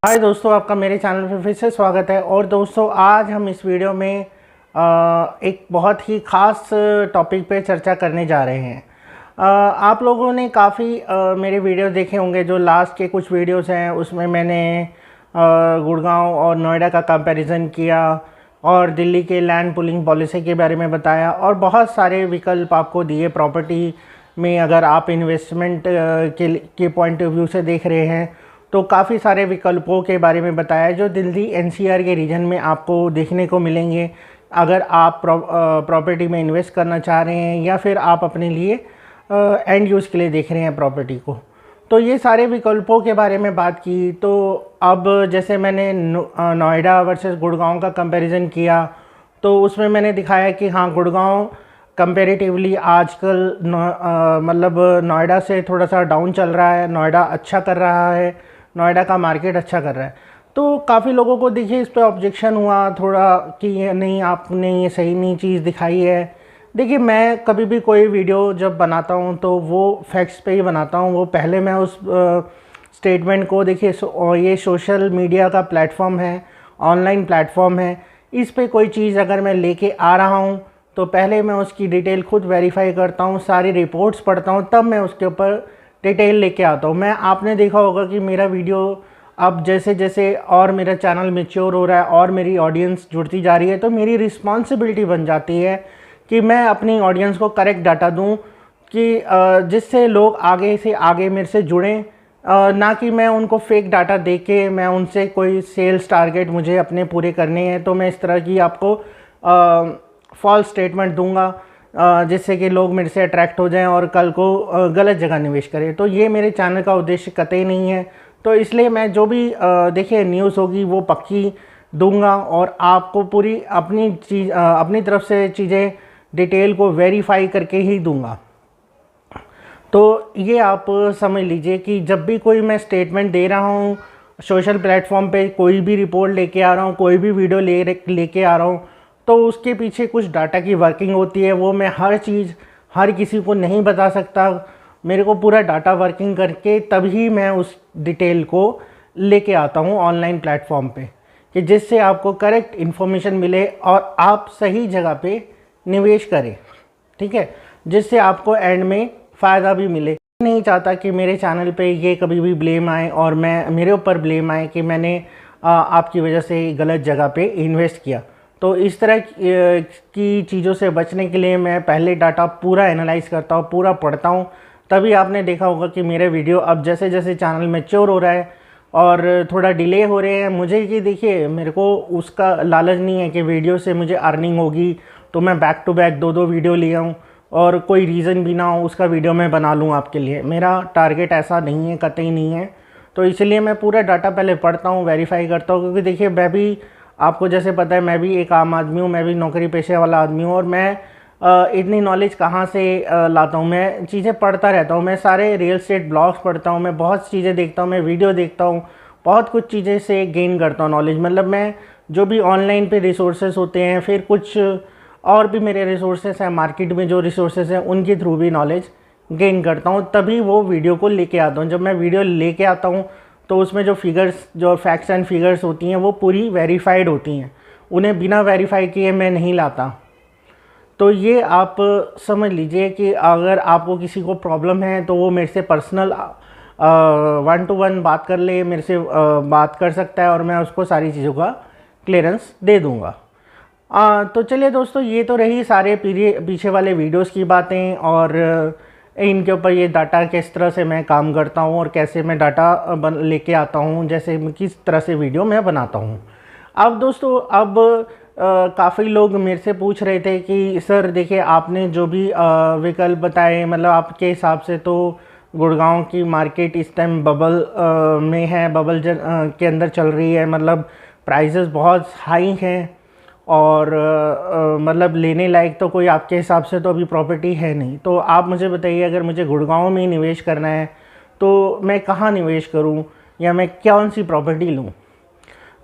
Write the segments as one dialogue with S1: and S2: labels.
S1: हाय दोस्तों, आपका मेरे चैनल पे फिर से स्वागत है। और दोस्तों, आज हम इस वीडियो में एक बहुत ही ख़ास टॉपिक पे चर्चा करने जा रहे हैं। आप लोगों ने काफ़ी मेरे वीडियो देखे होंगे। जो लास्ट के कुछ वीडियोस हैं उसमें मैंने गुड़गांव और नोएडा का कंपैरिजन किया और दिल्ली के लैंड पुलिंग पॉलिसी के बारे में बताया और बहुत सारे विकल्प आपको दिए प्रॉपर्टी में। अगर आप इन्वेस्टमेंट के पॉइंट ऑफ व्यू से देख रहे हैं तो काफ़ी सारे विकल्पों के बारे में बताया जो दिल्ली एनसीआर के रीजन में आपको देखने को मिलेंगे। अगर आप प्रॉपर्टी में इन्वेस्ट करना चाह रहे हैं या फिर आप अपने लिए एंड यूज़ के लिए देख रहे हैं प्रॉपर्टी को, तो ये सारे विकल्पों के बारे में बात की। तो अब जैसे मैंने नोएडा वर्सेस गुड़गांव का कंपैरिजन किया तो उसमें मैंने दिखाया कि हाँ, गुड़गांव कंपैरेटिवली आजकल मतलब नोएडा से थोड़ा सा डाउन चल रहा है, नोएडा अच्छा कर रहा है, नोएडा का मार्केट अच्छा कर रहा है। तो काफ़ी लोगों को देखिए इस पे ऑब्जेक्शन हुआ थोड़ा कि ये नहीं, आपने ये सही नहीं चीज़ दिखाई है। देखिए, मैं कभी भी कोई वीडियो जब बनाता हूँ तो वो फैक्ट्स पे ही बनाता हूँ। वो पहले मैं उस स्टेटमेंट को देखिए, ये सोशल मीडिया का प्लेटफॉर्म है, ऑनलाइन प्लेटफॉर्म है। इस पे कोई चीज़ अगर मैं लेके आ रहा हूँ तो पहले मैं उसकी डिटेल खुद वेरीफाई करता हूँ, सारी रिपोर्ट्स पढ़ता हूँ, तब मैं उसके ऊपर डिटेल लेके आता हूँ। मैं आपने देखा होगा कि मेरा वीडियो अब जैसे जैसे और मेरा चैनल मैच्योर हो रहा है और मेरी ऑडियंस जुड़ती जा रही है, तो मेरी रिस्पॉन्सिबिलिटी बन जाती है कि मैं अपनी ऑडियंस को करेक्ट डाटा दूँ कि जिससे लोग आगे से आगे मेरे से जुड़ें, ना कि मैं उनको फेक डाटा दे के मैं उनसे कोई सेल्स टारगेट मुझे अपने पूरे करने हैं तो मैं इस तरह की आपको फॉल्स स्टेटमेंट दूंगा जिससे कि लोग मेरे से अट्रैक्ट हो जाएं और कल को गलत जगह निवेश करें। तो ये मेरे चैनल का उद्देश्य कतई नहीं है। तो इसलिए मैं जो भी देखिए न्यूज़ होगी वो पक्की दूंगा और आपको पूरी अपनी चीज़ अपनी तरफ से चीज़ें डिटेल को वेरीफाई करके ही दूंगा। तो ये आप समझ लीजिए कि जब भी कोई मैं स्टेटमेंट दे रहा हूँ सोशल प्लेटफॉर्म पे, कोई भी रिपोर्ट लेके आ रहा हूँ, कोई भी वीडियो लेके आ रहा हूँ, तो उसके पीछे कुछ डाटा की वर्किंग होती है। वो मैं हर चीज़ हर किसी को नहीं बता सकता। मेरे को पूरा डाटा वर्किंग करके तभी मैं उस डिटेल को लेके आता हूँ ऑनलाइन प्लेटफॉर्म पे, कि जिससे आपको करेक्ट इन्फॉर्मेशन मिले और आप सही जगह पे निवेश करें, ठीक है, जिससे आपको एंड में फ़ायदा भी मिले। नहीं चाहता कि मेरे चैनल पे ये कभी भी ब्लेम आए और मेरे ऊपर ब्लेम आए कि मैंने आपकी वजह से गलत जगह पे इन्वेस्ट किया। तो इस तरह की चीज़ों से बचने के लिए मैं पहले डाटा पूरा एनालाइज करता हूँ, पूरा पढ़ता हूँ। तभी आपने देखा होगा कि मेरे वीडियो अब जैसे जैसे चैनल मैच्योर हो रहा है और थोड़ा डिले हो रहे हैं मुझे, कि देखिए मेरे को उसका लालच नहीं है कि वीडियो से मुझे अर्निंग होगी तो मैं बैक टू बैक दो वीडियो ले आऊँ और कोई रीज़न भी ना हो उसका वीडियो मैं बना लूँ आपके लिए। मेरा टारगेट ऐसा नहीं है, कतई नहीं है। तो इसलिए मैं पूरा डाटा पहले पढ़ता हूँ, वेरीफाई करता हूँ, क्योंकि देखिए मैं भी, आपको जैसे पता है, मैं भी एक आम आदमी हूँ, मैं भी नौकरी पेशे वाला आदमी हूँ और मैं इतनी नॉलेज कहाँ से लाता हूँ। मैं चीज़ें पढ़ता रहता हूँ, मैं सारे रियल एस्टेट ब्लॉग्स पढ़ता हूँ, मैं बहुत चीज़ें देखता हूँ, मैं वीडियो देखता हूँ, बहुत कुछ चीज़ें से गेन करता हूँ नॉलेज। मतलब मैं जो भी ऑनलाइन पे रिसोर्सेज होते हैं, फिर कुछ और भी मेरे रिसोर्सेज हैं, मार्केट में जो रिसोर्सेज हैं उनके थ्रू भी नॉलेज गेन करता हूँ, तभी वो वीडियो को लेके आता हूँ। जब मैं वीडियो लेके आता हूँ तो उसमें जो फिगर्स, जो फैक्ट्स एंड फिगर्स होती हैं वो पूरी वेरीफाइड होती हैं, उन्हें बिना वेरीफाई किए मैं नहीं लाता। तो ये आप समझ लीजिए कि अगर आपको किसी को प्रॉब्लम है तो वो मेरे से पर्सनल 1-to-1 बात कर ले, मेरे से बात कर सकता है और मैं उसको सारी चीज़ों का क्लियरेंस दे दूँगा। तो चलिए दोस्तों, ये तो रही सारे पीछे वाले वीडियोस की बातें और इनके ऊपर ये डाटा किस तरह से मैं काम करता हूँ और कैसे मैं डाटा लेके आता हूँ, जैसे किस तरह से वीडियो मैं बनाता हूँ। अब दोस्तों, अब काफ़ी लोग मेरे से पूछ रहे थे कि सर देखिए, आपने जो भी विकल्प बताए, मतलब आपके हिसाब से तो गुड़गांव की मार्केट इस टाइम बबल में है, बबल के अंदर चल रही है, मतलब प्राइसेस बहुत हाई हैं और मतलब लेने लायक तो कोई आपके हिसाब से तो अभी प्रॉपर्टी है नहीं। तो आप मुझे बताइए, अगर मुझे गुड़गांव में ही निवेश करना है तो मैं कहाँ निवेश करूँ या मैं कौन सी प्रॉपर्टी लूँ?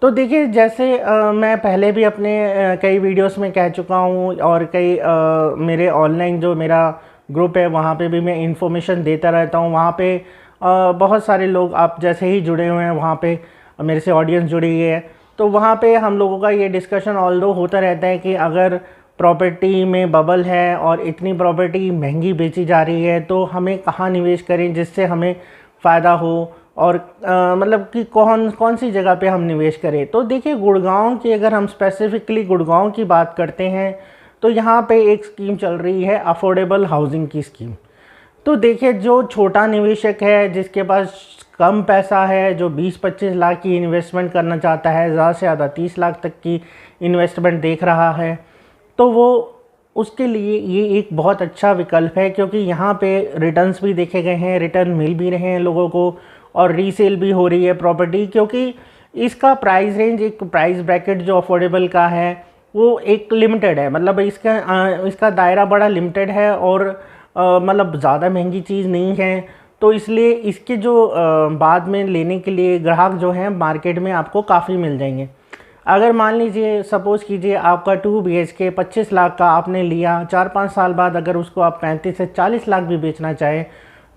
S1: तो देखिए, जैसे मैं पहले भी अपने कई वीडियोस में कह चुका हूँ और कई मेरे ऑनलाइन जो मेरा ग्रुप है वहाँ पे भी मैं इन्फॉर्मेशन देता रहता हूँ। वहाँ पे बहुत सारे लोग आप जैसे ही जुड़े हुए हैं वहाँ पे मेरे से ऑडियंस जुड़ी हुई है, तो वहाँ पे हम लोगों का ये डिस्कशन ऑल्दो होता रहता है कि अगर प्रॉपर्टी में बबल है और इतनी प्रॉपर्टी महंगी बेची जा रही है तो हमें कहाँ निवेश करें जिससे हमें फ़ायदा हो, और मतलब कि कौन कौन सी जगह पे हम निवेश करें। तो देखिए, गुड़गांव की अगर हम स्पेसिफ़िकली गुड़गांव की बात करते हैं तो यहाँ पे एक स्कीम चल रही है अफोर्डेबल हाउसिंग की स्कीम। तो देखिए, जो छोटा निवेशक है जिसके पास कम पैसा है, जो 20-25 लाख की इन्वेस्टमेंट करना चाहता है, ज़्यादा से ज़्यादा 30 लाख तक की इन्वेस्टमेंट देख रहा है, तो वो उसके लिए ये एक बहुत अच्छा विकल्प है, क्योंकि यहाँ पे रिटर्न्स भी देखे गए हैं, रिटर्न मिल भी रहे हैं लोगों को, और रीसेल भी हो रही है प्रॉपर्टी। क्योंकि इसका प्राइस रेंज, एक प्राइस ब्रैकेट जो अफोर्डेबल का है वो एक लिमिटेड है, मतलब इसका दायरा बड़ा लिमिटेड है, और मतलब ज़्यादा महंगी चीज़ नहीं है। तो इसलिए इसके जो बाद में लेने के लिए ग्राहक जो हैं मार्केट में आपको काफ़ी मिल जाएंगे। अगर मान लीजिए, सपोज़ कीजिए आपका 2 BHK 25 लाख का आपने लिया, 4-5 साल बाद अगर उसको आप 35 से 40 लाख भी बेचना चाहें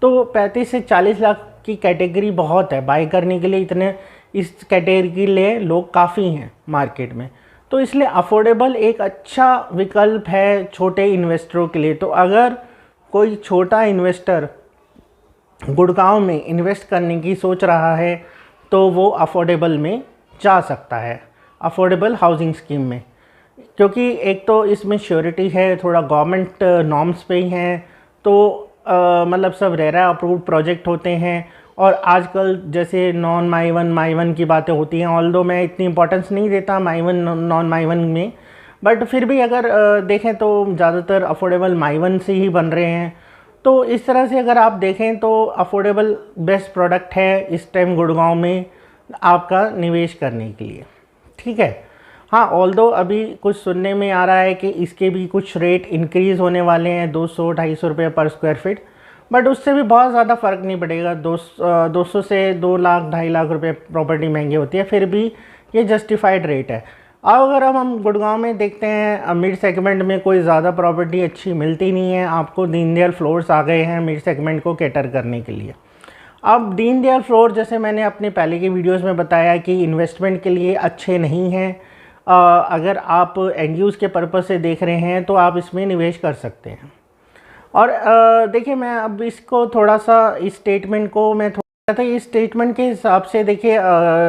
S1: तो 35 से 40 लाख की कैटेगरी बहुत है बाई करने के लिए, इतने इस कैटेगरी के लिए लोग काफ़ी हैं मार्केट में। तो इसलिए अफोर्डेबल एक अच्छा विकल्प है छोटे इन्वेस्टरों के लिए। तो अगर कोई छोटा इन्वेस्टर गुड़गांव में इन्वेस्ट करने की सोच रहा है तो वो अफोर्डेबल में जा सकता है, अफोर्डेबल हाउसिंग स्कीम में। क्योंकि एक तो इसमें श्योरिटी है, थोड़ा गवर्नमेंट नॉर्म्स पे ही हैं, तो मतलब सब रेरा अप्रूव्ड प्रोजेक्ट होते हैं। और आजकल जैसे नॉन माई वन की बातें होती हैं, ऑल्दो मैं इतनी इंपॉर्टेंस नहीं देता my one non my one में, बट फिर भी अगर देखें तो ज़्यादातर अफोर्डेबल माई वन से ही बन रहे हैं। तो इस तरह से अगर आप देखें तो अफोर्डेबल बेस्ट प्रोडक्ट है इस टाइम गुड़गांव में आपका निवेश करने के लिए। ठीक है। हाँ, ऑल्दो अभी कुछ सुनने में आ रहा है कि इसके भी कुछ रेट इंक्रीज़ होने वाले हैं, 200-250 रुपये पर स्क्वायर फीट, बट उससे भी बहुत ज़्यादा फ़र्क नहीं पड़ेगा। 200 से 2 लाख 2.5 लाख रुपये प्रॉपर्टी महंगी होती है, फिर भी ये जस्टिफाइड रेट है। अब अगर हम गुड़गांव में देखते हैं, मिड सेगमेंट में कोई ज़्यादा प्रॉपर्टी अच्छी मिलती नहीं है आपको। दीनदयाल फ्लोर्स आ गए हैं मिड सेगमेंट को कैटर करने के लिए। अब दीनदयाल फ्लोर, जैसे मैंने अपने पहले की वीडियोस में बताया कि इन्वेस्टमेंट के लिए अच्छे नहीं हैं। अगर आप एंड यूज़ के पर्पज़ से देख रहे हैं तो आप इसमें निवेश कर सकते हैं। और देखिए, मैं अब इसको थोड़ा सा इस स्टेटमेंट को मैं थोड़ा सा इस स्टेटमेंट के हिसाब से देखिए,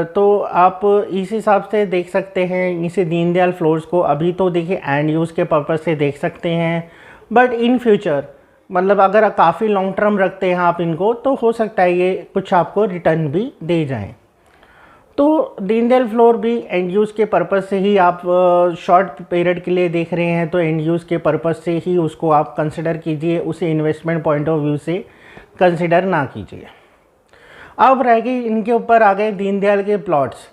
S1: तो आप इस हिसाब से देख सकते हैं इसे दीनदयाल फ्लोर्स को। अभी तो देखिए एंड यूज़ के पर्पज़ से देख सकते हैं, बट इन फ्यूचर मतलब अगर काफ़ी लॉन्ग टर्म रखते हैं आप इनको तो हो सकता है ये कुछ आपको रिटर्न भी दे जाएं। तो दीनदयाल फ्लोर भी एंड यूज़ के पर्पज़ से ही आप शॉर्ट पीरियड के लिए देख रहे हैं तो एंड यूज़ के पर्पज़ से ही उसको आप कंसिडर कीजिए, उसे इन्वेस्टमेंट पॉइंट ऑफ व्यू से कंसिडर ना कीजिए। अब रह गई इनके ऊपर आ गए दीनदयाल के प्लॉट्स।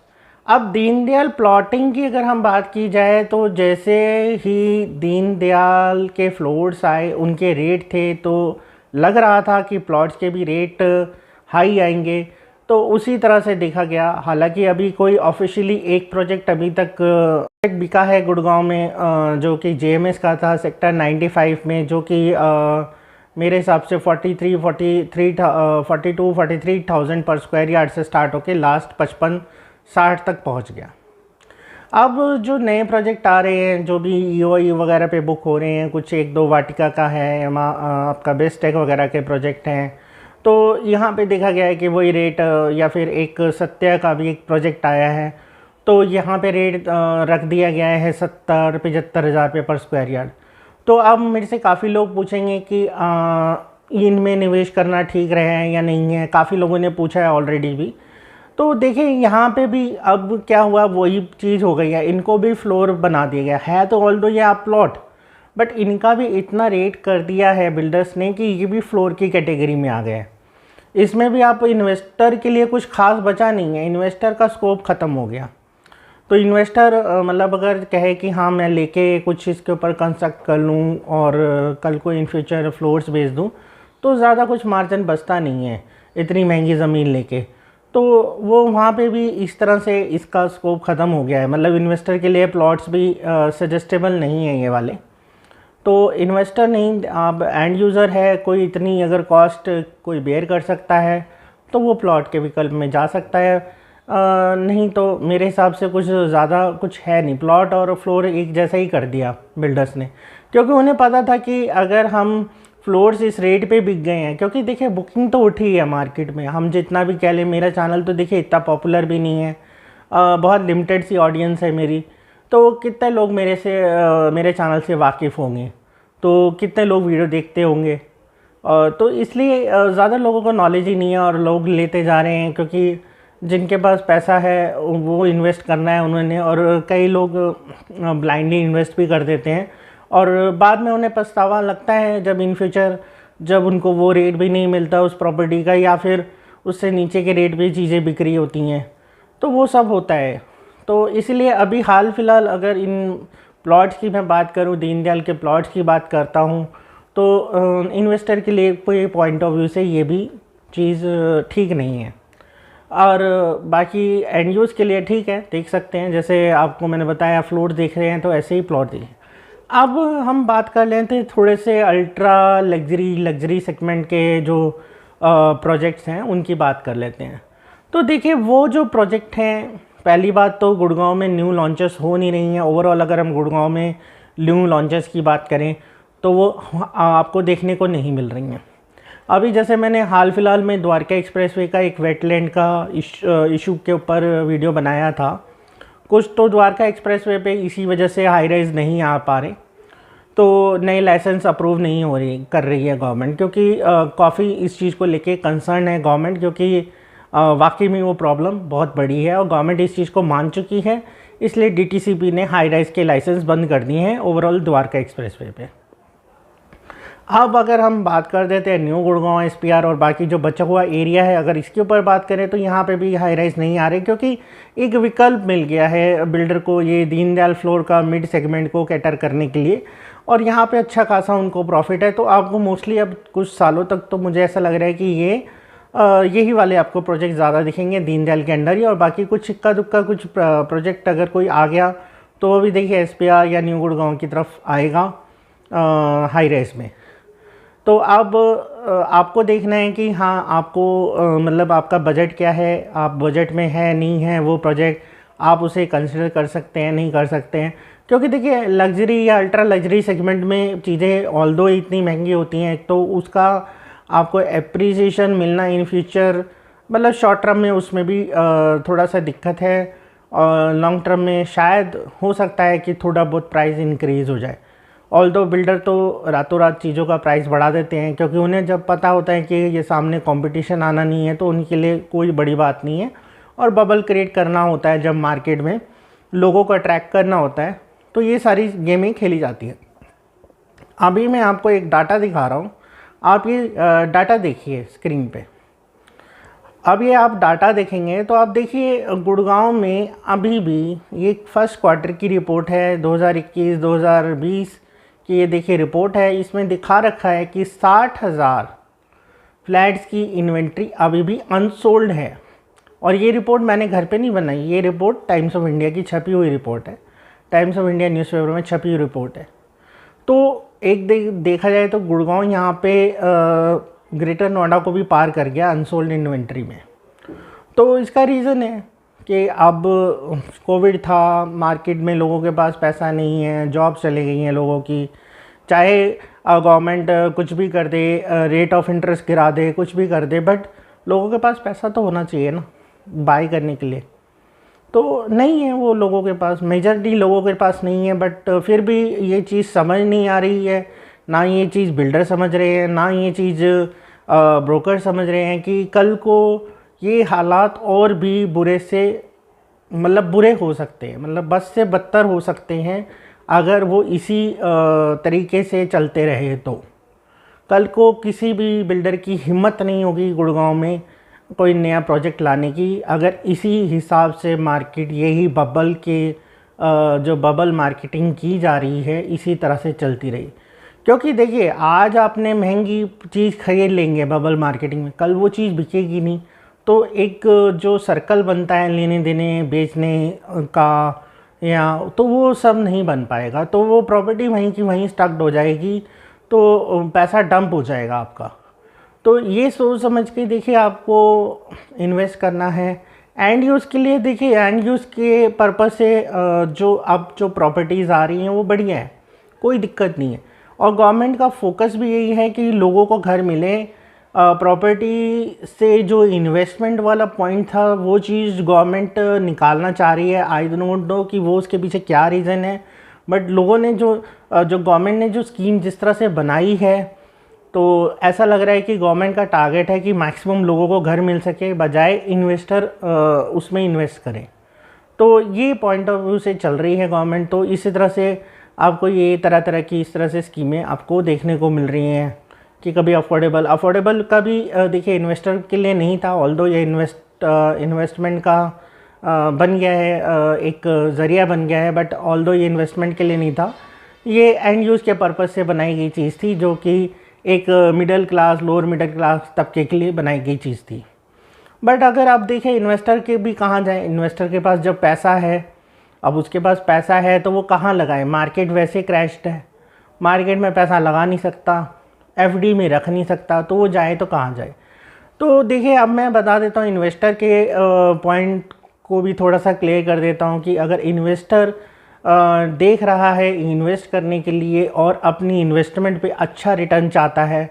S1: अब दीनदयाल प्लॉटिंग की अगर हम बात की जाए तो जैसे ही दीनदयाल के फ्लोर्स आए उनके रेट थे तो लग रहा था कि प्लॉट्स के भी रेट हाई आएंगे, तो उसी तरह से देखा गया। हालांकि अभी कोई ऑफिशियली एक प्रोजेक्ट अभी तक बिका है गुड़गांव में, जो कि JMS का था सेक्टर 95 में, जो कि मेरे हिसाब से 42-43,000 पर स्क्वायर यार्ड से स्टार्ट होकर लास्ट 55-60 तक पहुंच गया। अब जो नए प्रोजेक्ट आ रहे हैं, जो भी EOI वगैरह पे बुक हो रहे हैं, कुछ 1-2 वाटिका का है, आपका बेस्ट टेक वगैरह के प्रोजेक्ट हैं, तो यहाँ पे देखा गया है कि वही रेट, या फिर एक सत्या का भी एक प्रोजेक्ट आया है तो यहाँ पे रेट रख दिया गया है 70-75 हज़ार रुपये पर स्क्वायर यार्ड। तो अब मेरे से काफ़ी लोग पूछेंगे कि इनमें निवेश करना ठीक रहे हैं या नहीं है। काफ़ी लोगों ने पूछा है ऑलरेडी भी। तो देखिए, यहाँ पे भी अब क्या हुआ, वही चीज़ हो गई है, इनको भी फ्लोर बना दिया गया है। तो ऑल्दो ये आप प्लॉट, बट इनका भी इतना रेट कर दिया है बिल्डर्स ने कि ये भी फ्लोर की कैटेगरी में आ गया है। इसमें भी आप इन्वेस्टर के लिए कुछ खास बचा नहीं है, इन्वेस्टर का स्कोप ख़त्म हो गया। तो इन्वेस्टर मतलब अगर कहे कि हाँ मैं लेके कुछ इसके ऊपर कंस्ट्रक्ट कर लूँ और कल को इन फ्यूचर फ्लोर्स बेच दूँ, तो ज़्यादा कुछ मार्जिन बचता नहीं है इतनी महंगी ज़मीन लेके। तो वो वहाँ पे भी इस तरह से इसका स्कोप ख़त्म हो गया है। मतलब इन्वेस्टर के लिए प्लॉट्स भी सजेस्टेबल नहीं है ये वाले। तो इन्वेस्टर नहीं, आप एंड यूज़र है, कोई इतनी अगर कॉस्ट कोई बेयर कर सकता है तो वो प्लॉट के विकल्प में जा सकता है। नहीं तो मेरे हिसाब से कुछ ज़्यादा कुछ है नहीं, प्लॉट और फ्लोर एक जैसा ही कर दिया बिल्डर्स ने, क्योंकि उन्हें पता था कि अगर हम फ्लोर्स इस रेट पे बिक गए हैं, क्योंकि देखिए बुकिंग तो उठी है मार्केट में, हम जितना भी कह लें, मेरा चैनल तो देखिए इतना पॉपुलर भी नहीं है, बहुत लिमिटेड सी ऑडियंस है मेरी, तो कितने लोग मेरे चैनल से वाकिफ़ होंगे, तो कितने लोग वीडियो देखते होंगे, तो इसलिए ज़्यादा लोगों को नॉलेज ही नहीं है और लोग लेते जा रहे हैं, क्योंकि जिनके पास पैसा है वो इन्वेस्ट करना है उन्होंने, और कई लोग ब्लाइंडली इन्वेस्ट भी कर देते हैं और बाद में उन्हें पछतावा लगता है जब इन फ्यूचर जब उनको वो रेट भी नहीं मिलता उस प्रॉपर्टी का, या फिर उससे नीचे के रेट पे चीज़ें बिक रही होती हैं, तो वो सब होता है। तो इसलिए अभी हाल फ़िलहाल अगर इन प्लॉट्स की मैं बात करूँ, दीनदयाल के प्लॉट्स की बात करता हूँ, तो इन्वेस्टर के लिए कोई पॉइंट ऑफ व्यू से ये भी चीज़ ठीक नहीं है। और बाकी एंड यूज़ के लिए ठीक है, देख सकते हैं, जैसे आपको मैंने बताया फ्लोर देख रहे हैं तो ऐसे ही प्लॉट देखिए। अब हम बात कर लेते हैं थोड़े से अल्ट्रा लग्जरी सेगमेंट के जो प्रोजेक्ट्स हैं उनकी बात कर लेते हैं। तो देखिए वो जो प्रोजेक्ट हैं, पहली बात तो गुड़गांव में न्यू लॉन्चेस हो नहीं रही हैं। ओवरऑल अगर हम गुड़गांव में न्यू लॉन्चेस की बात करें तो वो आपको देखने को नहीं मिल रही हैं। अभी जैसे मैंने हाल फिलहाल में द्वारका एक्सप्रेसवे का एक वेटलैंड का इशू के ऊपर वीडियो बनाया था, कुछ तो द्वारका एक्सप्रेसवे पे इसी वजह से हाई राइज नहीं आ पा रहे, तो नए लाइसेंस अप्रूव नहीं कर रही है गवर्नमेंट, क्योंकि काफ़ी इस चीज़ को लेके कंसर्न है गवर्नमेंट, क्योंकि वाकई में वो प्रॉब्लम बहुत बड़ी है और गवर्नमेंट इस चीज़ को मान चुकी है। इसलिए डीटीसीपी ने हाई राइज के लाइसेंस बंद कर दिए हैं ओवरऑल द्वारका एक्सप्रेसवे पे। अब अगर हम बात कर देते हैं न्यू गुड़गांव एसपीआर और बाकी जो बचा हुआ एरिया है, अगर इसके ऊपर बात करें तो यहाँ पे भी हाई राइज नहीं आ रहे, क्योंकि एक विकल्प मिल गया है बिल्डर को ये दीनदयाल फ्लोर का मिड सेगमेंट को कैटर करने के लिए, और यहाँ पे अच्छा खासा उनको प्रॉफिट है। तो आपको मोस्टली अब कुछ सालों तक तो मुझे ऐसा लग रहा है कि यही वाले आपको प्रोजेक्ट ज़्यादा दिखेंगे दीनदयाल के अंडर ही, और बाकी कुछ इक्का दुक्का कुछ प्रोजेक्ट अगर कोई आ गया तो वो भी देखिए एसपीआर या न्यू गुड़गांव की तरफ आएगा हाई राइज में। तो अब आपको देखना है कि हाँ आपको मतलब आपका बजट क्या है, आप बजट में है नहीं है वो प्रोजेक्ट, आप उसे कंसिडर कर सकते हैं नहीं कर सकते हैं, क्योंकि देखिए लग्जरी या अल्ट्रा लग्जरी सेगमेंट में चीज़ें ऑल्दो इतनी महंगी होती हैं, तो उसका आपको एप्रिसिएशन मिलना इन फ्यूचर मतलब शॉर्ट टर्म में उसमें भी थोड़ा सा दिक्कत है, और लॉन्ग टर्म में शायद हो सकता है कि थोड़ा बहुत प्राइस इंक्रीज़ हो जाए। ऑल्दो बिल्डर तो रातों रात चीज़ों का प्राइस बढ़ा देते हैं, क्योंकि उन्हें जब पता होता है कि ये सामने कंपटीशन आना नहीं है तो उनके लिए कोई बड़ी बात नहीं है, और बबल क्रिएट करना होता है जब मार्केट में लोगों को अट्रैक्ट करना होता है, तो ये सारी गेमें खेली जाती हैं। अभी मैं आपको एक डाटा दिखा रहा हूँ, आप ये डाटा देखिए स्क्रीन पे। अब ये आप डाटा देखेंगे तो आप देखिए गुड़गांव में अभी भी ये फर्स्ट क्वार्टर की रिपोर्ट है 2021-2020 की, ये देखिए रिपोर्ट है, इसमें दिखा रखा है कि 60,000 फ्लैट्स की इन्वेंट्री अभी भी अनसोल्ड है। और ये रिपोर्ट मैंने घर पे नहीं बनाई, ये रिपोर्ट टाइम्स ऑफ इंडिया की छपी हुई रिपोर्ट है, टाइम्स ऑफ इंडिया न्यूज़पेपर में छपी हुई रिपोर्ट है। तो एक देखा जाए तो गुड़गांव यहाँ पे ग्रेटर नोएडा को भी पार कर गया अनसोल्ड इन्वेंट्री में। तो इसका रीज़न है कि अब कोविड था, मार्केट में लोगों के पास पैसा नहीं है, जॉब चले गई हैं लोगों की, चाहे गवर्नमेंट कुछ भी कर दे, रेट ऑफ इंटरेस्ट गिरा दे, कुछ भी कर दे, बट लोगों के पास पैसा तो होना चाहिए ना बाय करने के लिए, तो नहीं है वो लोगों के पास, मेजॉरिटी लोगों के पास नहीं है। बट फिर भी ये चीज़ समझ नहीं आ रही है, ना ये चीज़ बिल्डर समझ रहे हैं, ना ये चीज़ ब्रोकर समझ रहे हैं कि कल को ये हालात और भी बुरे से मतलब बुरे हो सकते हैं, मतलब बद से बदतर हो सकते हैं अगर वो इसी तरीके से चलते रहे। तो कल को किसी भी बिल्डर की हिम्मत नहीं होगी गुड़गांव में कोई नया प्रोजेक्ट लाने की, अगर इसी हिसाब से मार्केट यही बबल के जो बबल मार्केटिंग की जा रही है इसी तरह से चलती रही। क्योंकि देखिए आज आपने महंगी चीज़ खरीद लेंगे बबल मार्केटिंग में, कल वो चीज़ बिकेगी नहीं, तो एक जो सर्कल बनता है लेने देने बेचने का, या तो वो सब नहीं बन पाएगा, तो वो प्रॉपर्टी वहीं की वहीं स्टक्ड हो जाएगी, तो पैसा डंप हो जाएगा आपका। तो ये सोच समझ के देखिए आपको इन्वेस्ट करना है, एंड यूज़ के लिए देखिए, एंड यूज़ के पर्पज़ से जो प्रॉपर्टीज़ आ रही हैं वो बढ़िया है, कोई दिक्कत नहीं है। और गवर्नमेंट का फोकस भी यही है कि लोगों को घर मिले। प्रॉपर्टी से जो इन्वेस्टमेंट वाला पॉइंट था वो चीज़ गवर्नमेंट निकालना चाह रही है। आई डोंट नो कि वो उसके पीछे क्या रीज़न है, बट लोगों ने जो गवर्नमेंट ने जो स्कीम जिस तरह से बनाई है, तो ऐसा लग रहा है कि गवर्नमेंट का टारगेट है कि मैक्सिमम लोगों को घर मिल सके, बजाय इन्वेस्टर उसमें इन्वेस्ट करें। तो ये पॉइंट ऑफ व्यू से चल रही है गवर्नमेंट। तो इसी तरह से आपको ये तरह तरह की इस तरह से स्कीमें आपको देखने को मिल रही हैं कि कभी अफोर्डेबल का भी देखिए इन्वेस्टर के लिए नहीं था, ऑल्दो ये इन्वेस्टमेंट का बन गया है, एक ज़रिया बन गया है, बट ऑल्दो ये इन्वेस्टमेंट के लिए नहीं था, ये एंड यूज़ के पर्पज़ से बनाई गई चीज़ थी, जो कि एक middle class, lower middle class तबके के लिए बनाई गई चीज़ थी। बट अगर आप देखें इन्वेस्टर के भी कहाँ जाएं, इन्वेस्टर के पास जब पैसा है, अब उसके पास पैसा है तो वो कहाँ लगाए, मार्केट वैसे क्रैश्ड है, मार्केट में पैसा लगा नहीं सकता, एफडी में रख नहीं सकता, तो वो जाए तो कहाँ जाए। तो देखिए अब मैं बता देता हूँ इन्वेस्टर के पॉइंट को भी थोड़ा सा क्लियर कर देता हूँ कि अगर इन्वेस्टर देख रहा है इन्वेस्ट करने के लिए और अपनी इन्वेस्टमेंट पे अच्छा रिटर्न चाहता है,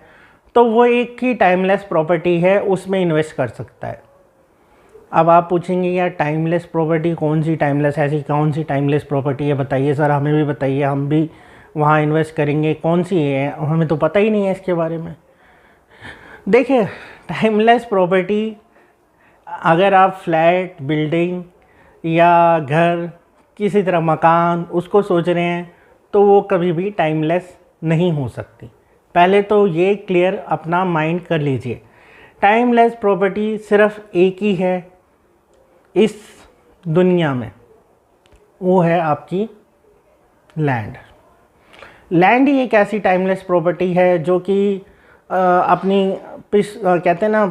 S1: तो वो एक ही टाइमलेस प्रॉपर्टी है, उसमें इन्वेस्ट कर सकता है। अब आप पूछेंगे यार टाइमलेस प्रॉपर्टी कौन सी, टाइमलेस ऐसी कौन सी टाइमलेस प्रॉपर्टी है, बताइए सर, हमें भी बताइए, हम भी वहाँ इन्वेस्ट करेंगे, कौन सी है, हमें तो पता ही नहीं है इसके बारे में। देखिए टाइमलेस प्रॉपर्टी, अगर आप फ्लैट, बिल्डिंग या घर, किसी तरह मकान उसको सोच रहे हैं, तो वो कभी भी टाइमलेस नहीं हो सकती। पहले तो ये क्लियर अपना माइंड कर लीजिए। टाइमलेस प्रॉपर्टी सिर्फ एक ही है इस दुनिया में, वो है आपकी लैंड। लैंड ही एक ऐसी टाइमलेस प्रॉपर्टी है जो कि अपनी कहते हैं ना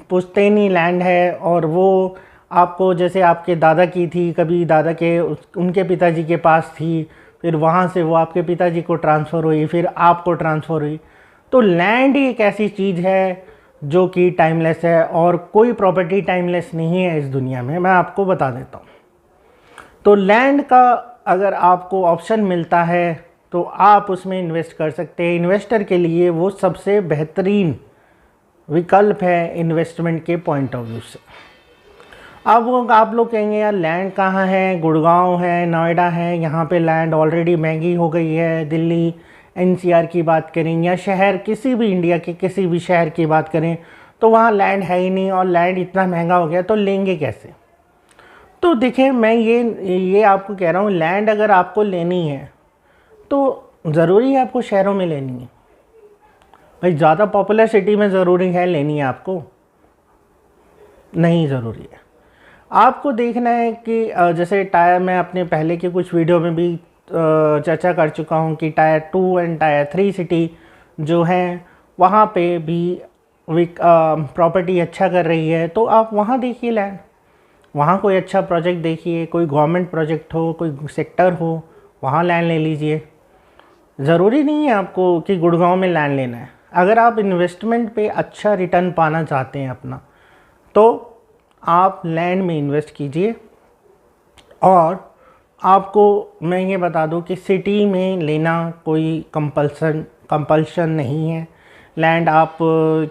S1: पुश्तैनी लैंड है, और वो आपको जैसे आपके दादा की थी, कभी दादा के उनके पिताजी के पास थी, फिर वहाँ से वो आपके पिताजी को ट्रांसफ़र हुई, फिर आपको ट्रांसफ़र हुई। तो लैंड ही एक ऐसी चीज़ है जो कि टाइमलेस है, और कोई प्रॉपर्टी टाइमलेस नहीं है इस दुनिया में, मैं आपको बता देता हूँ। तो लैंड का अगर आपको ऑप्शन मिलता है तो आप उसमें इन्वेस्ट कर सकते हैं। इन्वेस्टर के लिए वो सबसे बेहतरीन विकल्प है इन्वेस्टमेंट के पॉइंट ऑफ व्यू से। अब आप लोग कहेंगे यार लैंड कहाँ है, गुड़गांव है, नोएडा है, यहाँ पे लैंड ऑलरेडी महंगी हो गई है। दिल्ली एनसीआर की बात करें या शहर, किसी भी इंडिया के किसी भी शहर की बात करें, तो वहाँ लैंड है ही नहीं, और लैंड इतना महंगा हो गया तो लेंगे कैसे। तो देखिए मैं ये आपको कह रहा हूँ, लैंड अगर आपको लेनी है तो ज़रूरी है आपको शहरों में लेनी है भाई, ज़्यादा पॉपुलर सिटी में ज़रूरी है लेनी है आपको, नहीं ज़रूरी है। आपको देखना है कि जैसे टायर, मैं अपने पहले के कुछ वीडियो में भी चर्चा कर चुका हूँ कि टायर 2 एंड टायर 3 सिटी जो हैं वहाँ पे भी प्रॉपर्टी अच्छा कर रही है, तो आप वहाँ देखिए लैंड, वहाँ कोई अच्छा प्रोजेक्ट देखिए, कोई गवर्नमेंट प्रोजेक्ट हो, कोई सेक्टर हो, वहाँ लैंड ले लीजिए। ज़रूरी नहीं है आपको कि गुड़गांव में लैंड लेना है। अगर आप इन्वेस्टमेंट पे अच्छा रिटर्न पाना चाहते हैं अपना, तो आप लैंड में इन्वेस्ट कीजिए। और आपको मैं ये बता दूं कि सिटी में लेना कोई कंपल्शन नहीं है। लैंड आप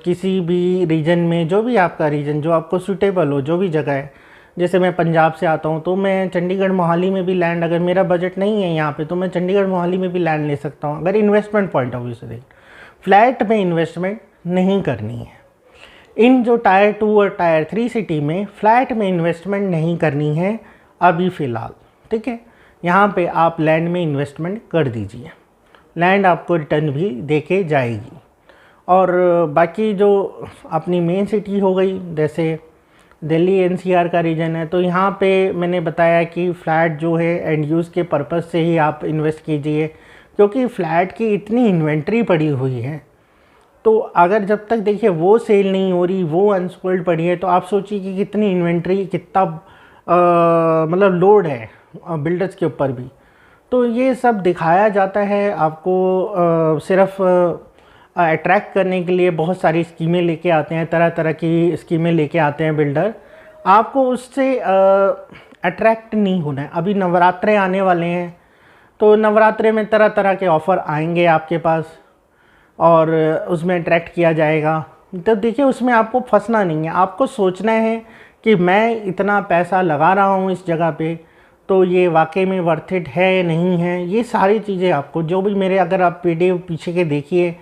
S1: किसी भी रीजन में, जो भी आपका रीजन जो आपको सूटेबल हो, जो भी जगह है, जैसे मैं पंजाब से आता हूँ तो मैं चंडीगढ़ मोहाली में भी लैंड, अगर मेरा बजट नहीं है यहाँ पे, तो मैं चंडीगढ़ मोहाली में भी लैंड ले सकता हूँ, अगर इन्वेस्टमेंट पॉइंट ऑफ व्यू से देखें। फ्लैट में इन्वेस्टमेंट नहीं करनी है। इन जो टायर 2 और टायर 3 सिटी में फ्लैट में इन्वेस्टमेंट नहीं करनी है अभी फ़िलहाल, ठीक है। यहाँ पे आप लैंड में इन्वेस्टमेंट कर दीजिए, लैंड आपको रिटर्न भी देके जाएगी। और बाकी जो अपनी मेन सिटी हो गई, जैसे दिल्ली एनसीआर का रीजन है, तो यहाँ पे मैंने बताया कि फ़्लैट जो है एंड यूज़ के पर्पज़ से ही आप इन्वेस्ट कीजिए, क्योंकि फ़्लैट की इतनी इन्वेंट्री पड़ी हुई है। तो अगर जब तक देखिए वो सेल नहीं हो रही, वो अनसोल्ड पड़ी है, तो आप सोचिए कि कितनी इन्वेंट्री, कितना मतलब लोड है बिल्डर्स के ऊपर भी। तो ये सब दिखाया जाता है आपको सिर्फ अट्रैक्ट करने के लिए। बहुत सारी स्कीमें लेके आते हैं, तरह तरह की स्कीमें लेके आते हैं बिल्डर आपको उससे अट्रैक्ट नहीं होना है। अभी नवरात्रे आने वाले हैं, तो नवरात्रे में तरह तरह के ऑफ़र आएंगे आपके पास और उसमें अट्रैक्ट किया जाएगा। तो देखिए, उसमें आपको फंसना नहीं है। आपको सोचना है कि मैं इतना पैसा लगा रहा हूँ इस जगह पे, तो ये वाकई में वर्थ इट है या नहीं है। ये सारी चीज़ें आपको, जो भी मेरे, अगर आप वीडियो पीछे के देखिए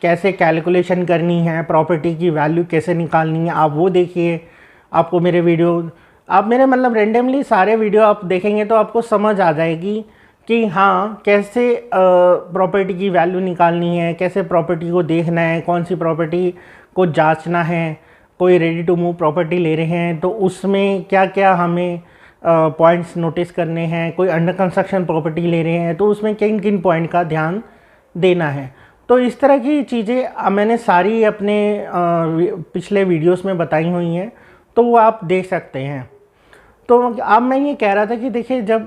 S1: कैसे कैलकुलेशन करनी है, प्रॉपर्टी की वैल्यू कैसे निकालनी है, आप वो देखिए। आपको मेरे वीडियो, आप मेरे मतलब रेंडमली सारे वीडियो आप देखेंगे तो आपको समझ आ जाएगी कि हाँ, कैसे प्रॉपर्टी की वैल्यू निकालनी है, कैसे प्रॉपर्टी को देखना है, कौन सी प्रॉपर्टी को जांचना है। कोई रेडी टू मूव प्रॉपर्टी ले रहे हैं तो उसमें क्या क्या हमें पॉइंट्स नोटिस करने हैं। कोई अंडर कंस्ट्रक्शन प्रॉपर्टी ले रहे हैं तो उसमें किन किन पॉइंट का ध्यान देना है। तो इस तरह की चीज़ें मैंने सारी अपने पिछले वीडियोस में बताई हुई हैं, तो वो आप देख सकते हैं। तो अब मैं ये कह रहा था कि देखिए, जब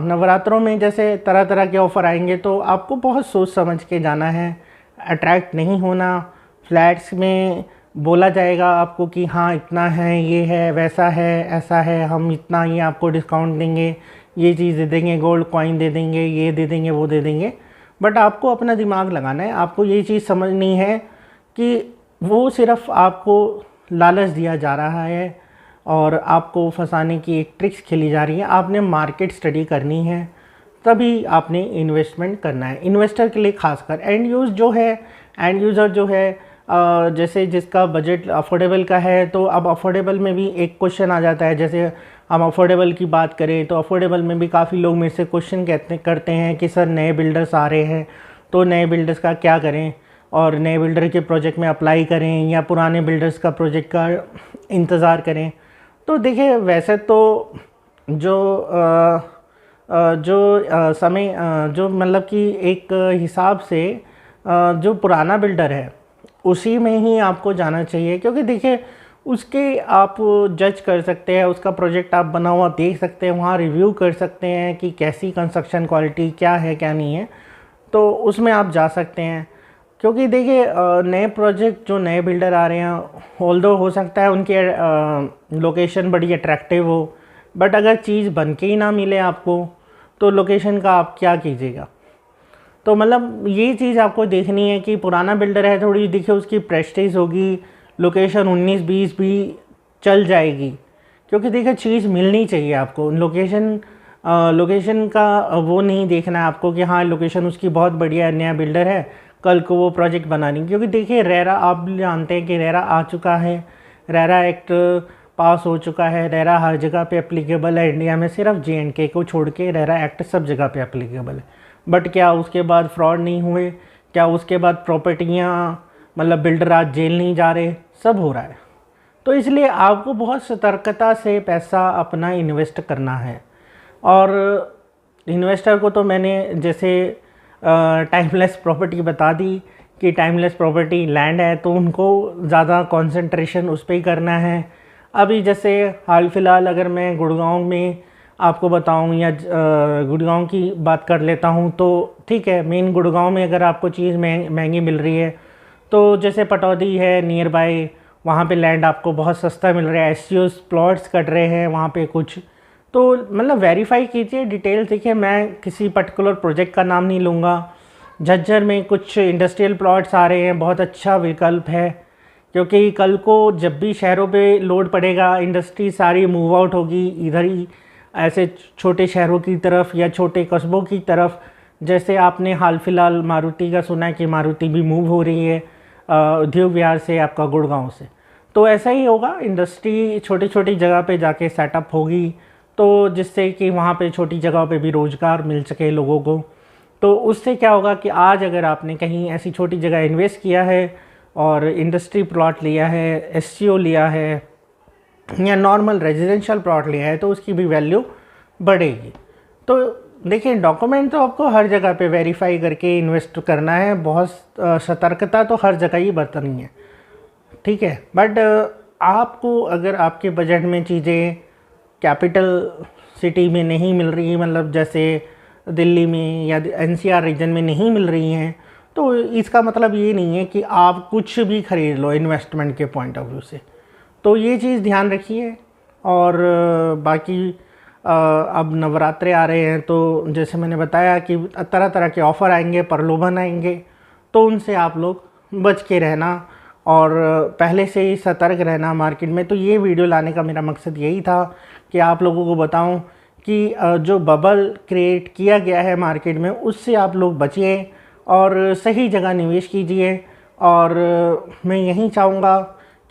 S1: नवरात्रों में जैसे तरह तरह के ऑफ़र आएंगे तो आपको बहुत सोच समझ के जाना है, अट्रैक्ट नहीं होना। फ्लैट्स में बोला जाएगा आपको कि हाँ इतना है, ये है, वैसा है, ऐसा है, हम इतना ये आपको डिस्काउंट देंगे, ये चीज़ दे देंगे, गोल्ड कॉइन दे देंगे, ये दे देंगे, वो दे देंगे। बट आपको अपना दिमाग लगाना है। आपको ये चीज़ समझनी है कि वो सिर्फ आपको लालच दिया जा रहा है और आपको फंसाने की एक ट्रिक्स खेली जा रही है। आपने मार्केट स्टडी करनी है, तभी आपने इन्वेस्टमेंट करना है। इन्वेस्टर के लिए खासकर एंड यूज़र जो है, जैसे जिसका बजट अफोर्डेबल का है, तो अब अफोर्डेबल में भी एक क्वेश्चन आ जाता है। जैसे हम अफोर्डेबल की बात करें तो अफोर्डेबल में भी काफ़ी लोग मेरे से क्वेश्चन करते हैं कि सर नए बिल्डर्स आ रहे हैं, तो नए बिल्डर्स का क्या करें, और नए बिल्डर के प्रोजेक्ट में अप्लाई करें या पुराने बिल्डर्स का प्रोजेक्ट का इंतज़ार करें। तो देखिए, वैसे तो समय जो मतलब कि एक हिसाब से जो पुराना बिल्डर है उसी में ही आपको जाना चाहिए, क्योंकि देखिए उसके आप जज कर सकते हैं, उसका प्रोजेक्ट आप बना हुआ देख सकते हैं, वहाँ रिव्यू कर सकते हैं कि कैसी कंस्ट्रक्शन क्वालिटी क्या है क्या नहीं है, तो उसमें आप जा सकते हैं। क्योंकि देखिए, नए प्रोजेक्ट जो नए बिल्डर आ रहे हैं, ऑल्दो हो सकता है उनके लोकेशन बड़ी अट्रैक्टिव हो, बट अगर चीज़ बन के ही ना मिले आपको, तो लोकेशन का आप क्या कीजिएगा। तो मतलब ये चीज़ आपको देखनी है कि पुराना बिल्डर है, थोड़ी देखिए उसकी प्रेस्टीज होगी, लोकेशन 19-20 भी चल जाएगी, क्योंकि देखिए चीज़ मिलनी चाहिए आपको। लोकेशन का वो नहीं देखना है आपको कि हाँ लोकेशन उसकी बहुत बढ़िया है, नया बिल्डर है, कल को वो प्रोजेक्ट बनानी। क्योंकि देखिए रेरा, आप जानते हैं कि रेरा आ चुका है, रेरा एक्ट पास हो चुका है, रेरा हर जगह पे एप्लीकेबल है इंडिया में, सिर्फ J&K को छोड़ के रेरा एक्ट सब जगह पे एप्लीकेबल है। बट क्या उसके बाद फ्रॉड नहीं हुए? क्या उसके बाद प्रॉपर्टियाँ, मतलब बिल्डर आज जेल नहीं जा रहे? सब हो रहा है। तो इसलिए आपको बहुत सतर्कता से पैसा अपना इन्वेस्ट करना है। और इन्वेस्टर को तो मैंने जैसे टाइमलेस प्रॉपर्टी बता दी कि टाइमलेस प्रॉपर्टी लैंड है, तो उनको ज़्यादा कंसंट्रेशन उस पर ही करना है। अभी जैसे हाल फिलहाल अगर मैं गुड़गांव में आपको बताऊं या गुड़गांव की बात कर लेता हूं, तो ठीक है, मेन गुड़गांव में अगर आपको चीज़ महंगी मिल रही है, तो जैसे पटौदी है नियर बाय, वहाँ पे लैंड आपको बहुत सस्ता मिल रहा है, एससीओ प्लॉट्स कट रहे हैं वहाँ पे कुछ। तो मतलब वेरीफाई कीजिए, डिटेल देखिए। मैं किसी पर्टिकुलर प्रोजेक्ट का नाम नहीं लूँगा। झज्जर में कुछ इंडस्ट्रियल प्लॉट्स आ रहे हैं, बहुत अच्छा विकल्प है, क्योंकि कल को जब भी शहरों पे लोड पड़ेगा, इंडस्ट्री सारी मूव आउट होगी इधर ही, ऐसे छोटे शहरों की तरफ या छोटे कस्बों की तरफ। जैसे आपने हाल फिलहाल मारुति का सुना है कि मारुति भी मूव हो रही है उद्योग विहार से आपका गुड़गांव से। तो ऐसा ही होगा, इंडस्ट्री छोटी छोटी जगह पे जाके सेटअप होगी, तो जिससे कि वहाँ पे छोटी जगह पे भी रोज़गार मिल सके लोगों को। तो उससे क्या होगा कि आज अगर आपने कहीं ऐसी छोटी जगह इन्वेस्ट किया है और इंडस्ट्री प्लॉट लिया है, एससीओ लिया है या नॉर्मल रेजिडेंशियल प्लॉट लिया है, तो उसकी भी वैल्यू बढ़ेगी। तो देखिए, डॉक्यूमेंट तो आपको हर जगह पे वेरीफाई करके इन्वेस्ट करना है, बहुत सतर्कता तो हर जगह ही बरतनी है, ठीक है। बट आपको अगर आपके बजट में चीज़ें कैपिटल सिटी में नहीं मिल रही, मतलब जैसे दिल्ली में या एनसीआर रीजन में नहीं मिल रही हैं, तो इसका मतलब ये नहीं है कि आप कुछ भी ख़रीद लो इन्वेस्टमेंट के पॉइंट ऑफ व्यू से। तो ये चीज़ ध्यान रखिए। और बाकी अब नवरात्रे आ रहे हैं, तो जैसे मैंने बताया कि तरह तरह के ऑफ़र आएंगे, प्रलोभन आएंगे, तो उनसे आप लोग बच के रहना और पहले से ही सतर्क रहना मार्केट में। तो ये वीडियो लाने का मेरा मकसद यही था कि आप लोगों को बताऊं कि जो बबल क्रिएट किया गया है मार्केट में, उससे आप लोग बचिए और सही जगह निवेश कीजिए। और मैं यही चाहूँगा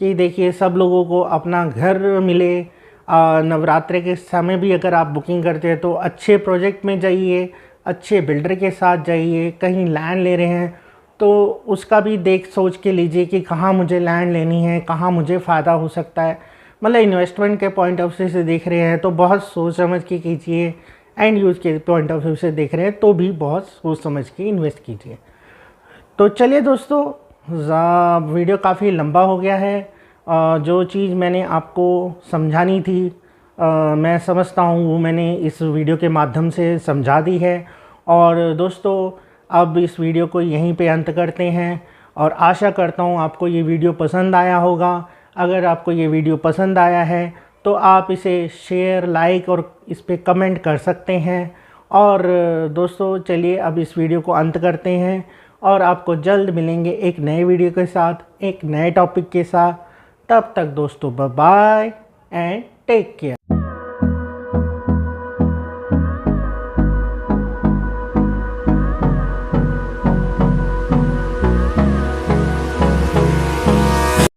S1: कि देखिए सब लोगों को अपना घर मिले। नवरात्रि के समय भी अगर आप बुकिंग करते हैं तो अच्छे प्रोजेक्ट में जाइए, अच्छे बिल्डर के साथ जाइए। कहीं लैंड ले रहे हैं तो उसका भी देख सोच के लीजिए कि कहाँ मुझे लैंड लेनी है, कहाँ मुझे फ़ायदा हो सकता है। मतलब इन्वेस्टमेंट के पॉइंट ऑफ व्यू से देख रहे हैं तो बहुत सोच समझ के कीजिए, एंड यूज़ के पॉइंट ऑफ व्यू से देख रहे हैं तो भी बहुत सोच समझ के इन्वेस्ट कीजिए। तो चलिए दोस्तों, वीडियो काफ़ी लंबा हो गया है। जो चीज़ मैंने आपको समझानी थी मैं समझता हूँ वो मैंने इस वीडियो के माध्यम से समझा दी है। और दोस्तों अब इस वीडियो को यहीं पे अंत करते हैं और आशा करता हूँ आपको ये वीडियो पसंद आया होगा। अगर आपको ये वीडियो पसंद आया है तो आप इसे शेयर, लाइक और इस पे कमेंट कर सकते हैं। और दोस्तों चलिए अब इस वीडियो को अंत करते हैं और आपको जल्द मिलेंगे एक नए वीडियो के साथ, एक नए टॉपिक के साथ। तब तक दोस्तों bye bye and take care.